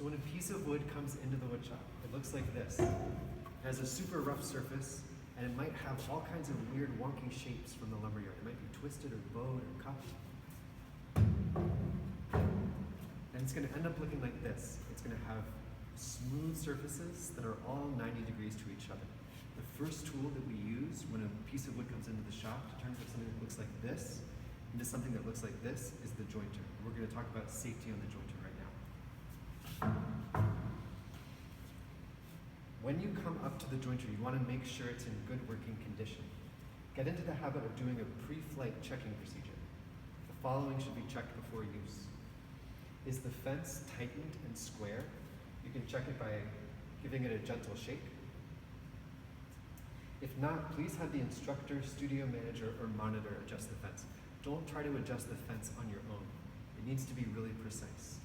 So when a piece of wood comes into the wood shop, it looks like this. It has a super rough surface, and it might have all kinds of weird wonky shapes from the lumberyard. It might be twisted or bowed or cupped. And it's going to end up looking like this. It's going to have smooth surfaces that are all 90 degrees to each other. The first tool that we use when a piece of wood comes into the shop to turn from something that looks like this into something that looks like this is the jointer. We're going to talk about safety on the jointer right now. When you come up to the jointer, you want to make sure it's in good working condition. Get into the habit of doing a pre-flight checking procedure. The following should be checked before use. Is the fence tightened and square? You can check it by giving it a gentle shake. If not, please have the instructor, studio manager, or monitor adjust the fence. Don't try to adjust the fence on your own. It needs to be really precise.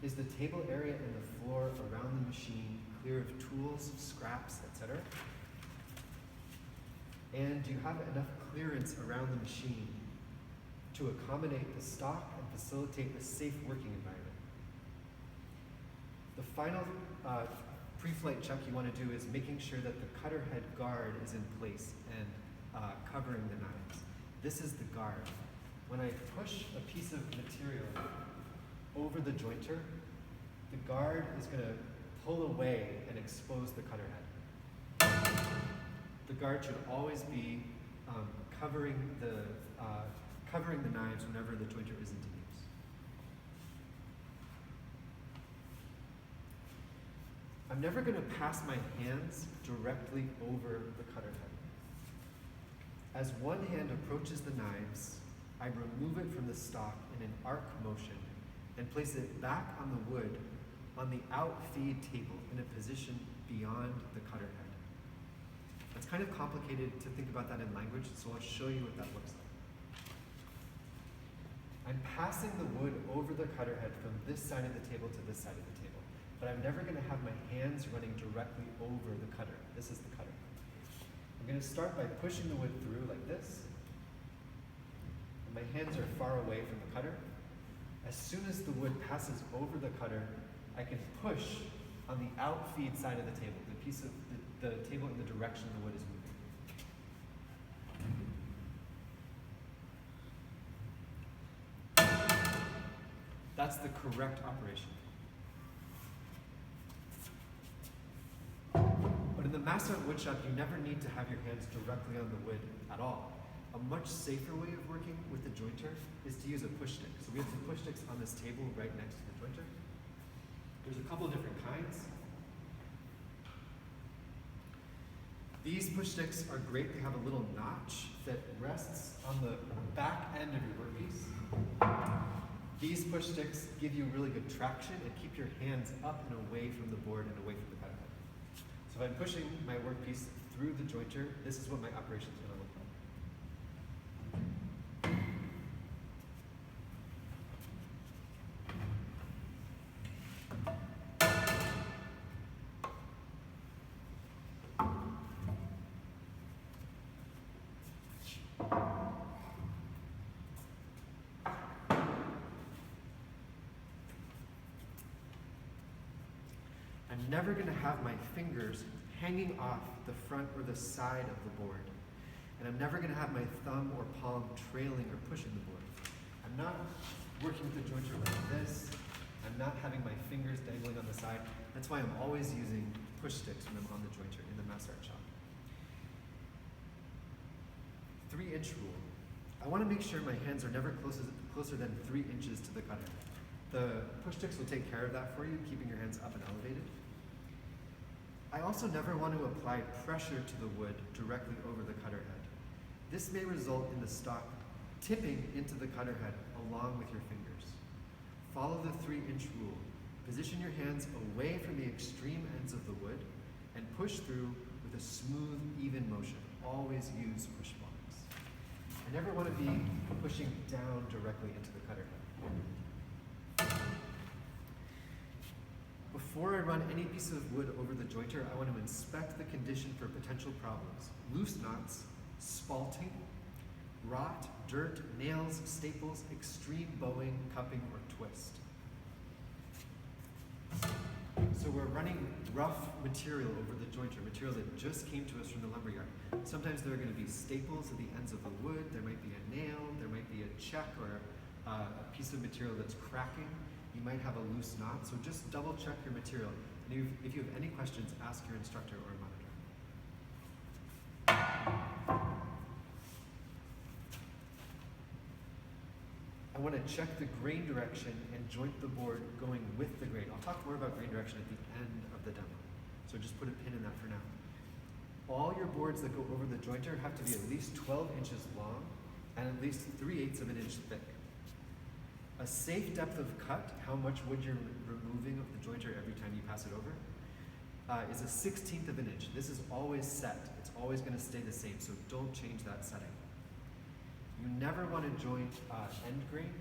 Is the table area and the floor around the machine clear of tools, scraps, etc.? And do you have enough clearance around the machine to accommodate the stock and facilitate a safe working environment? The final pre-flight check you want to do is making sure that the cutter head guard is in place and covering the knives. This is the guard. When I push a piece of material over the jointer, the guard is going to pull away and expose the cutter head. The guard should always be covering the knives whenever the jointer isn't in use. I'm never going to pass my hands directly over the cutter head. As one hand approaches the knives, I remove it from the stock in an arc motion and place it back on the wood on the out-feed table in a position beyond the cutter head. It's kind of complicated to think about that in language, so I'll show you what that looks like. I'm passing the wood over the cutter head from this side of the table to this side of the table, but I'm never going to have my hands running directly over the cutter. This is the cutter. I'm going to start by pushing the wood through like this. And my hands are far away from the cutter. As soon as the wood passes over the cutter, I can push on the outfeed side of the table, the piece of the table in the direction the wood is moving. That's the correct operation. But in the Massart woodshop, you never need to have your hands directly on the wood at all. A much safer way of working with the jointer is to use a push stick. So we have some push sticks on this table right next to the jointer. There's a couple of different kinds. These push sticks are great. They have a little notch that rests on the back end of your workpiece. These push sticks give you really good traction and keep your hands up and away from the board and away from the cutter head. So if I'm pushing my workpiece through the jointer, this is what my operation is going to look like. I'm never going to have my fingers hanging off the front or the side of the board. And I'm never going to have my thumb or palm trailing or pushing the board. I'm not working with the jointer like this. I'm not having my fingers dangling on the side. That's why I'm always using push sticks when I'm on the jointer in the Massart shop. 3-inch rule. I want to make sure my hands are never closer than 3 inches to the cutter. The push sticks will take care of that for you, keeping your hands up and elevated. I also never want to apply pressure to the wood directly over the cutter head. This may result in the stock tipping into the cutter head along with your fingers. Follow the 3-inch rule. Position your hands away from the extreme ends of the wood and push through with a smooth, even motion. Always use push bottoms. I never want to be pushing down directly into the cutter head. Before I run any piece of wood over the jointer, I want to inspect the condition for potential problems. Loose knots, spalting, rot, dirt, nails, staples, extreme bowing, cupping, or twist. So we're running rough material over the jointer, material that just came to us from the lumberyard. Sometimes there are going to be staples at the ends of the wood, there might be a nail, there might be a check or a piece of material that's cracking. You might have a loose knot, so just double check your material. And if you have any questions, ask your instructor or monitor. I want to check the grain direction and joint the board going with the grain. I'll talk more about grain direction at the end of the demo. So just put a pin in that for now. All your boards that go over the jointer have to be at least 12 inches long and at least 3/8 of an inch thick. A safe depth of cut, how much wood you're removing of the jointer every time you pass it over, is a 1/16 of an inch. This is always set. It's always going to stay the same, so don't change that setting. You never want to joint end grain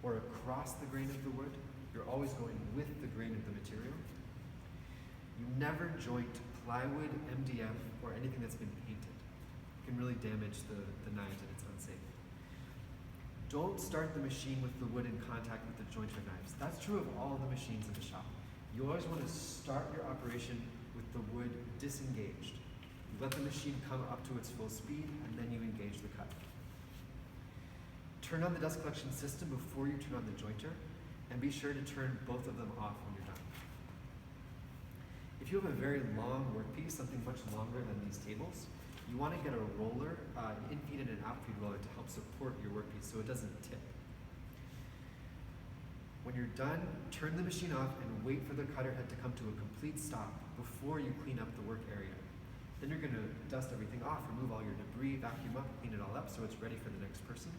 or across the grain of the wood. You're always going with the grain of the material. You never joint plywood, MDF, or anything that's been painted. It can really damage the knives and it's unsafe. Don't start the machine with the wood in contact with the jointer knives. That's true of all the machines in the shop. You always want to start your operation with the wood disengaged. You let the machine come up to its full speed and then you engage the cut. Turn on the dust collection system before you turn on the jointer, and be sure to turn both of them off when you're done. If you have a very long workpiece, something much longer than these tables, you want to get a roller, an in-feed and an out-feed roller to help support your workpiece so it doesn't tip. When you're done, turn the machine off and wait for the cutter head to come to a complete stop before you clean up the work area. Then you're going to dust everything off, remove all your debris, vacuum up, clean it all up so it's ready for the next person.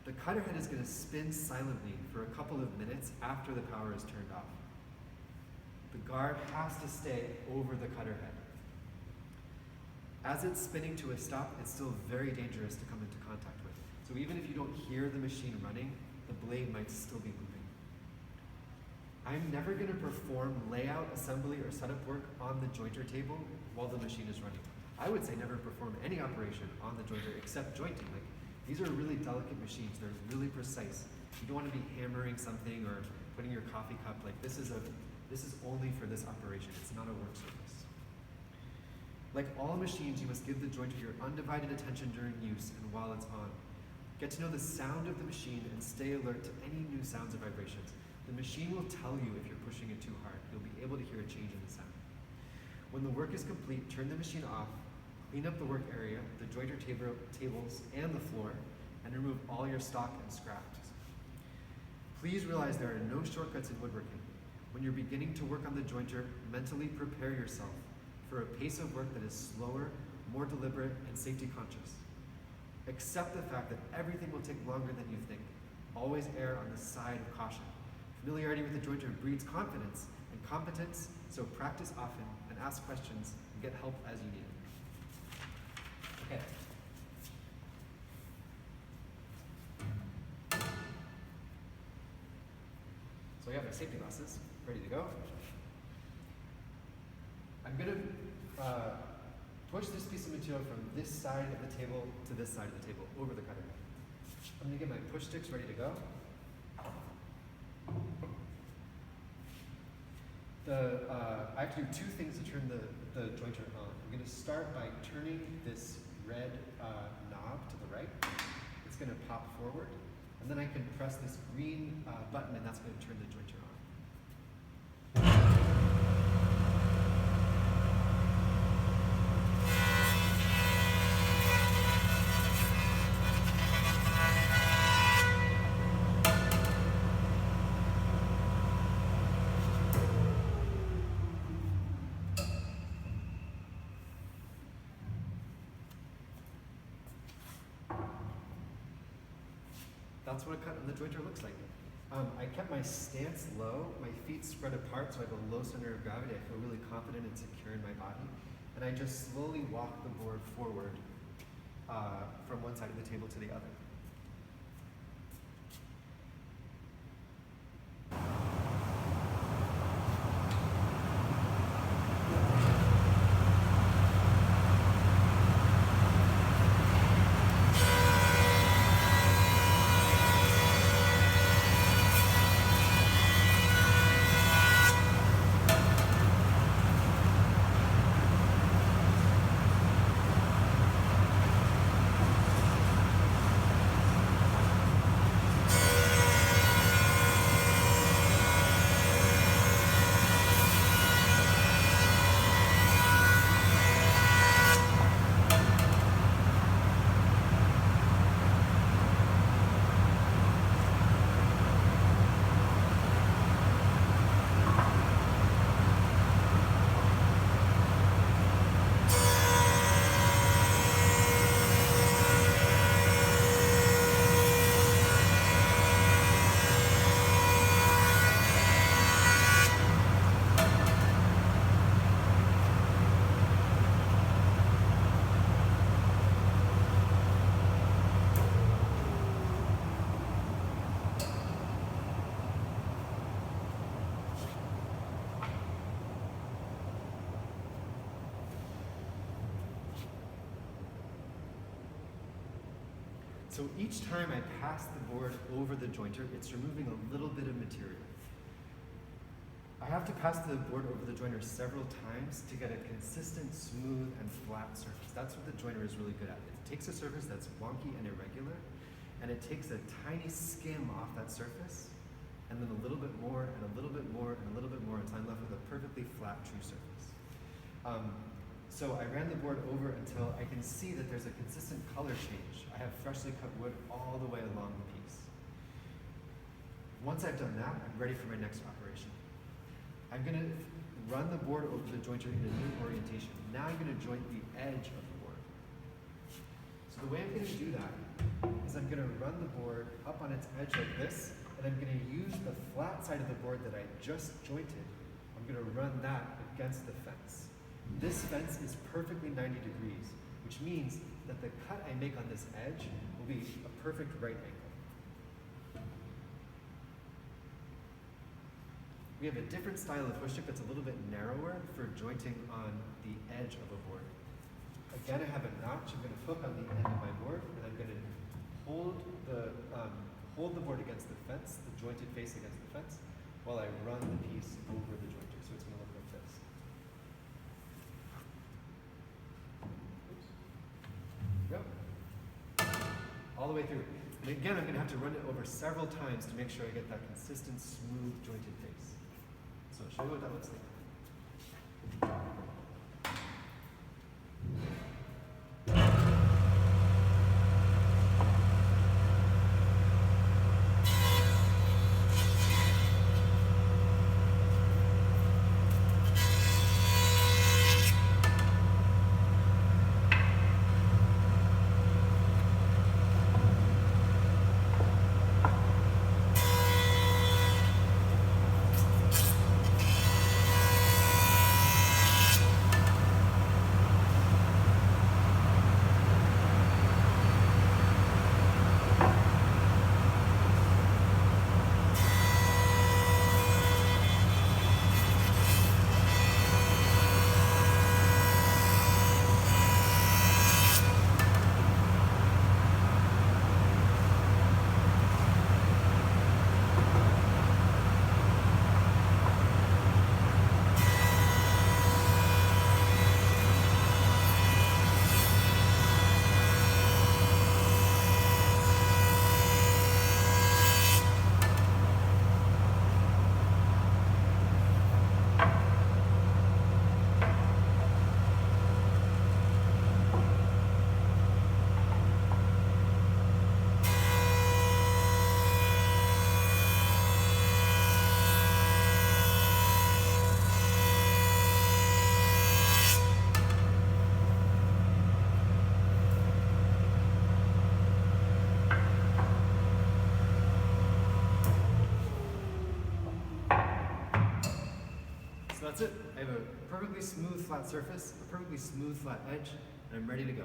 The cutter head is going to spin silently for a couple of minutes after the power is turned off. The guard has to stay over the cutter head. As it's spinning to a stop, it's still very dangerous to come into contact with. So even if you don't hear the machine running, the blade might still be moving. I'm never going to perform layout, assembly, or setup work on the jointer table while the machine is running. I would say never perform any operation on the jointer except jointing. These are really delicate machines. They're really precise. You don't want to be hammering something or putting your coffee cup. This is only for this operation. It's not a work surface. Like all machines, you must give the jointer your undivided attention during use and while it's on. Get to know the sound of the machine and stay alert to any new sounds or vibrations. The machine will tell you if you're pushing it too hard. You'll be able to hear a change in the sound. When the work is complete, turn the machine off, clean up the work area, the jointer tables, and the floor, and remove all your stock and scraps. Please realize there are no shortcuts in woodworking. When you're beginning to work on the jointer, mentally prepare yourself for a pace of work that is slower, more deliberate, and safety conscious. Accept the fact that everything will take longer than you think. Always err on the side of caution. Familiarity with the jointer breeds confidence and competence, so practice often and ask questions and get help as you need it. Okay. So I got my safety glasses ready to go. I'm going to push this piece of material from this side of the table to this side of the table over the cutter head. I'm going to get my push sticks ready to go. I have to do two things to turn the jointer on. I'm going to start by turning this red knob to the right. It's going to pop forward, and then I can press this green button, and that's going to turn the jointer on. That's what a cut on the jointer looks like. I kept my stance low, my feet spread apart so I have a low center of gravity. I feel really confident and secure in my body. And I just slowly walk the board forward from one side of the table to the other. So each time I pass the board over the jointer, it's removing a little bit of material. I have to pass the board over the jointer several times to get a consistent, smooth, and flat surface. That's what the jointer is really good at. It takes a surface that's wonky and irregular, and it takes a tiny skim off that surface, and then a little bit more, and a little bit more, and a little bit more, until I'm left with a perfectly flat, true surface. So I ran the board over until I can see that there's a consistent color change. I have freshly cut wood all the way along the piece. Once I've done that, I'm ready for my next operation. I'm going to run the board over the jointer in a new orientation. Now I'm going to joint the edge of the board. So the way I'm going to do that is I'm going to run the board up on its edge like this, and I'm going to use the flat side of the board that I just jointed. I'm going to run that against the fence. This fence is perfectly 90 degrees, which means that the cut I make on this edge will be a perfect right angle. We have a different style of hook that's a little bit narrower for jointing on the edge of a board. Again, I have a notch I'm going to hook on the end of my board, and I'm going to hold the board against the fence, the jointed face against the fence, while I run the piece over the jointer. So it's going to look like this. Go. All the way through. And again, I'm going to have to run it over several times to make sure I get that consistent, smooth, jointed face. So I'll show you what that looks like. So that's it. I have a perfectly smooth flat surface, a perfectly smooth flat edge, and I'm ready to go.